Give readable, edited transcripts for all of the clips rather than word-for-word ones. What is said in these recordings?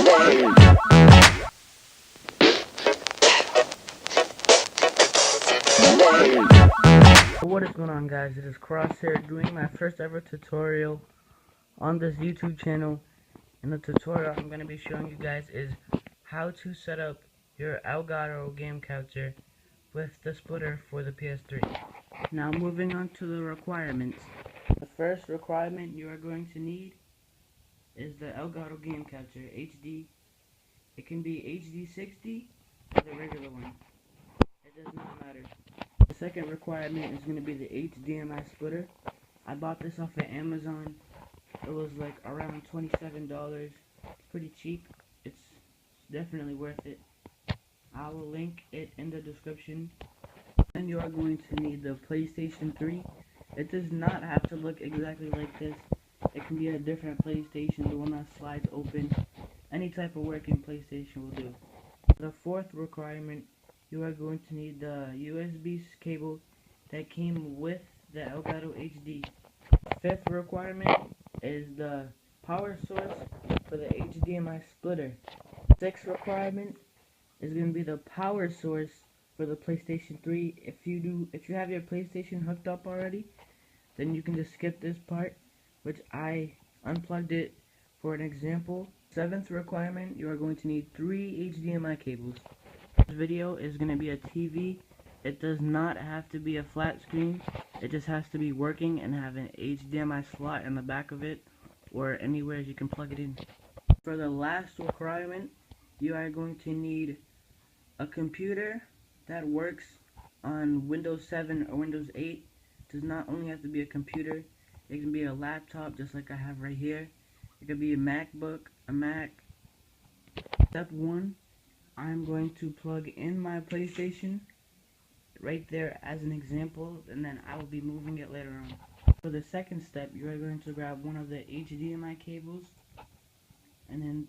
What is going on, guys? It is Cross here doing my first ever tutorial on this YouTube channel. In the tutorial I'm going to be showing you guys is how to set up your Elgato game capture with the splitter for the PS3. Now moving on to the requirements. The first requirement you are going to need is the Elgato game capture HD. It can be HD 60 or the regular one. It does not matter. The second requirement is going to be the HDMI splitter. I bought this off of Amazon. It was like around $27. Pretty cheap. It's definitely worth it. I will link it in the description. Then you are going to need the PlayStation 3. It does not have to look exactly like this. It can be a different PlayStation, the one that slides open. Any type of working PlayStation will do. The fourth requirement, you are going to need the USB cable that came with the Elgato HD. Fifth requirement is the power source for the HDMI splitter. Sixth requirement is going to be the power source for the PlayStation 3. If you have your PlayStation hooked up already, then you can just skip this part, which I unplugged it for an example. Seventh requirement, you are going to need 3 HDMI cables. This video is going to be a TV. It does not have to be a flat screen. It just has to be working and have an HDMI slot in the back of it or anywhere you can plug it in. For the last requirement, you are going to need a computer that works on Windows 7 or Windows 8. It does not only have to be a computer. It can be a laptop just like I have right here. It could be a MacBook, a Mac. Step 1, I'm going to plug in my PlayStation right there as an example, and then I will be moving it later on. For the second step, you are going to grab one of the HDMI cables, and then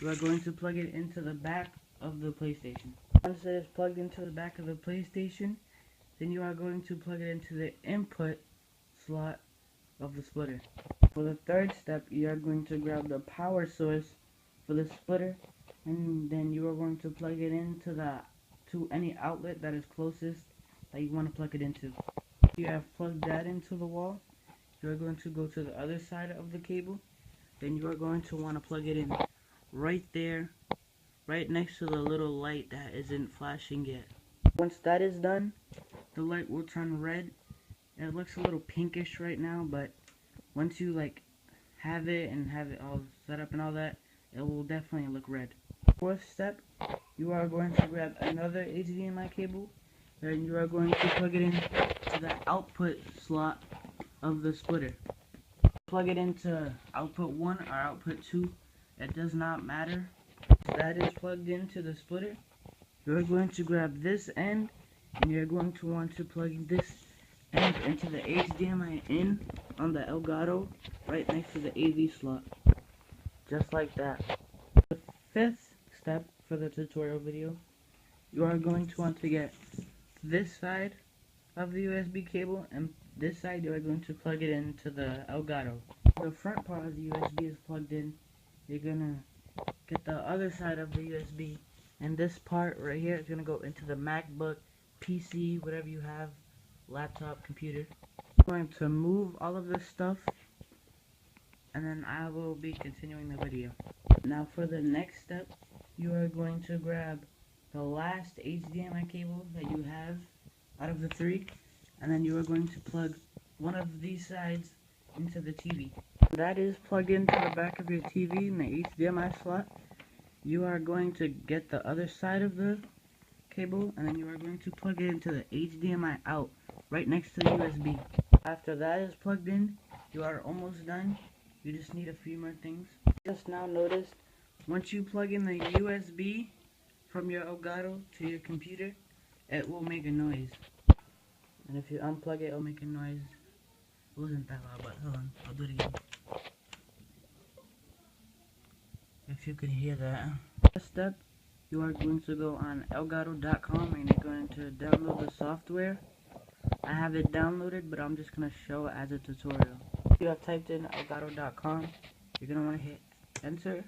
you are going to plug it into the back of the PlayStation. Once it is plugged into the back of the PlayStation, then you are going to plug it into the input slot of the splitter. For the third step, you are going to grab the power source for the splitter, and then you are going to plug it into any outlet that is closest that you want to plug it into. If you have plugged that into the wall, you are going to go to the other side of the cable. Then you are going to want to plug it in right there, right next to the little light that isn't flashing yet. Once that is done, the light will turn red. It looks a little pinkish right now, but once you have it all set up and all that, it will definitely look red. Fourth step, you are going to grab another HDMI cable, and you are going to plug it in to the output slot of the splitter. Plug it into output 1 or output 2, it does not matter. Once that is plugged into the splitter, you're going to grab this end, and you're going to want to plug this end into the HDMI in on the Elgato right next to the AV slot. Just like that. The fifth step for the tutorial video, you are going to want to get this side of the USB cable, and this side you are going to plug it into the Elgato. The front part of the USB is plugged in. You're gonna get the other side of the USB, and this part right here is gonna go into the MacBook, PC, whatever you have, laptop, computer. I'm going to move all of this stuff, and then I will be continuing the video. Now for the next step, you are going to grab the last HDMI cable that you have out of the 3, and then you are going to plug one of these sides into the TV. That is plugged into the back of your TV in the HDMI slot. You are going to get the other side of the cable, and then you are going to plug it into the HDMI out right next to the USB. After that is plugged in, you are almost done. You just need a few more things. Just now noticed, once you plug in the USB from your Elgato to your computer, it will make a noise. And if you unplug it, it'll make a noise. It wasn't that loud, but hold on, I'll do it again. If you could hear that. First step, you are going to go on elgato.com and you're going to download the software. I have it downloaded, but I'm just going to show it as a tutorial. If you have typed in elgato.com, you're going to want to hit enter.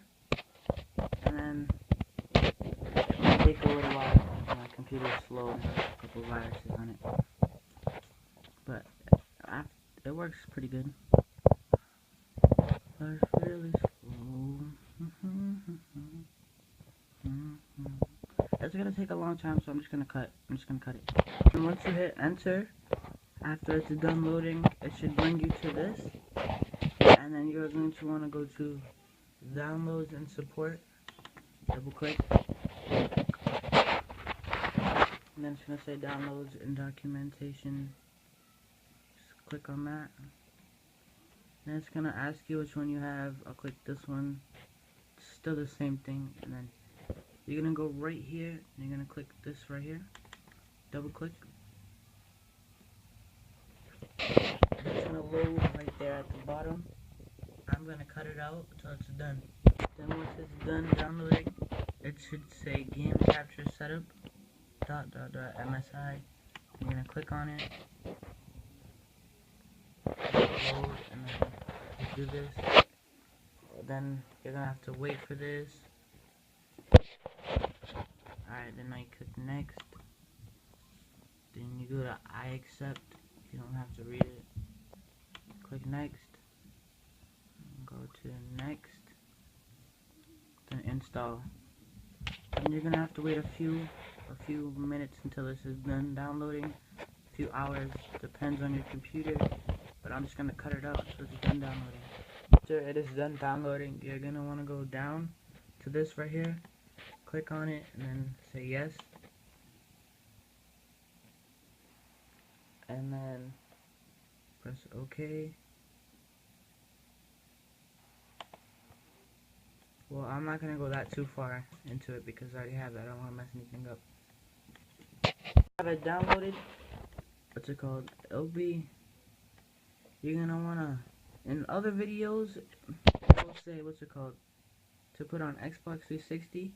and then it might take a little while because my computer is slow and has a couple viruses on it. But it works pretty good. But it's really slow. It's gonna take a long time, so I'm just gonna cut it. And once you hit enter, after it's done loading, it should bring you to this, and then you're going to want to go to downloads and support, double click, and then it's going to say downloads and documentation. Just click on that. Then it's going to ask you which one you have. I'll click this one. It's still the same thing, and then you're going to go right here, and you're going to click this right here, double click. It's going to load right there at the bottom. I'm going to cut it out until it's done. Then once it's done downloading, it should say game capture setup .msi. I'm going to click on it, load, and then do this. Then you're going to have to wait for this. Alright, then I click next. Then you go to I accept. You don't have to read it. Click next. Go to next. Then install. And you're gonna have to wait a few minutes until this is done downloading. A few hours, depends on your computer. But I'm just gonna cut it out so it's done downloading. After it is done downloading, you're gonna wanna go down to this right here. Click on it and then say yes. And then press OK. Well, I'm not gonna go that too far into it because I already have that. I don't want to mess anything up. I have it downloaded. What's it called? You're gonna wanna, in other videos, it will say what's it called, to put on Xbox 360.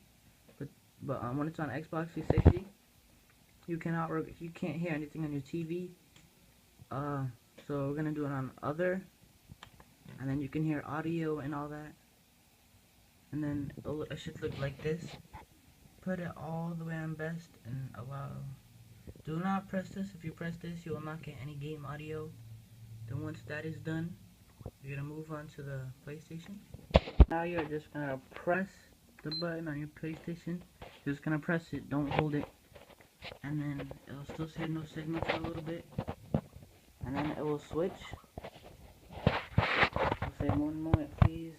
But when it's on Xbox 360, you can't hear anything on your TV. So we're gonna do it on other, and then you can hear audio and all that. And then it should look like this. Put it all the way on best and allow. Do not press this. If you press this, you will not get any game audio. Then once that is done, you're gonna move on to the PlayStation. Now you're just gonna press the button on your PlayStation. You're just gonna press it, don't hold it. And then it'll still say no signal for a little bit. And then it will switch. I'll say 1 moment please.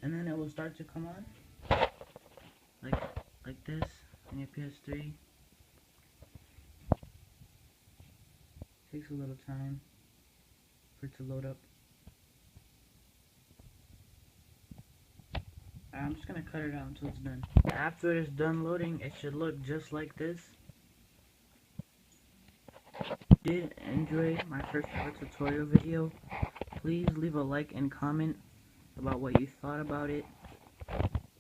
And then it will start to come on. Like this on your Ps3. Takes a little time for it to load up. I'm just gonna cut it out until it's done. After it is done loading, it should look just like this. Did enjoy my first ever tutorial video, please leave a like and comment about what you thought about it.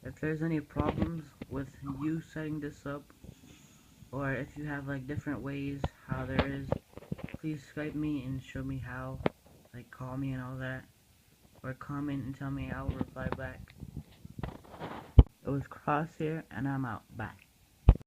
If there's any problems with you setting this up, or if you have like different ways how there is, please Skype me and show me how, like call me and all that, or comment and tell me. I will reply back. It was Crosshair and I'm out. Bye.